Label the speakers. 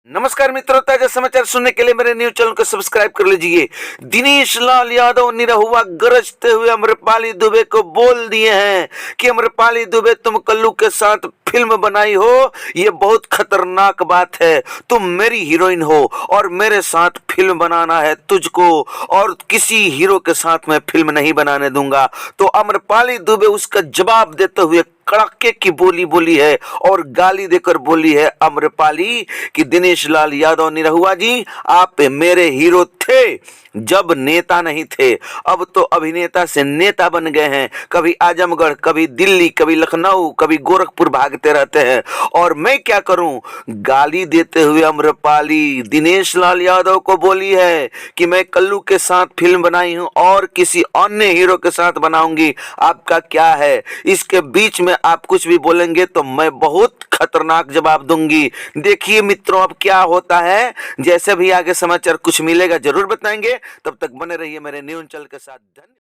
Speaker 1: नमस्कार मित्रों, ताजा समाचार सुनने के लिए मेरे न्यूज चैनल को सब्सक्राइब कर लीजिए। दिनेश लाल यादव निरहुआ गरजते हुए अम्रपाली दुबे को बोल दिए हैं कि अम्रपाली दुबे, तुम कल्लू के साथ फिल्म बनाई हो, ये बहुत खतरनाक बात है। तुम मेरी हीरोइन हो और मेरे साथ फिल्म बनाना है तुझको, और किसी हीरो के साथ मैं फिल्म नहीं बनाने दूंगा। तो अम्रपाली दुबे उसका जवाब देते हुए कड़ाके की बोली बोली है और गाली देकर बोली है अम्रपाली कि दिनेश लाल यादव निरहुआ जी, आप मेरे हीरो थे जब नेता नहीं थे, अब तो अभिनेता से नेता बन गए हैं। कभी आजमगढ़, कभी दिल्ली, कभी लखनऊ, कभी गोरखपुर भागते रहते हैं, और मैं क्या करूं। गाली देते हुए अम्रपाली दिनेश लाल यादव को बोली है कि मैं कल्लू के साथ फिल्म बनाई हूं और किसी अन्य हीरो के साथ बनाऊंगी, आपका क्या है। इसके बीच में आप कुछ भी बोलेंगे तो मैं बहुत खतरनाक जवाब दूंगी। देखिए मित्रों, अब क्या होता है। जैसे भी आगे समाचार कुछ मिलेगा जरूर बताएंगे। तब तक बने रहिए मेरे न्यूज़ चैनल के साथ। धन्यवाद।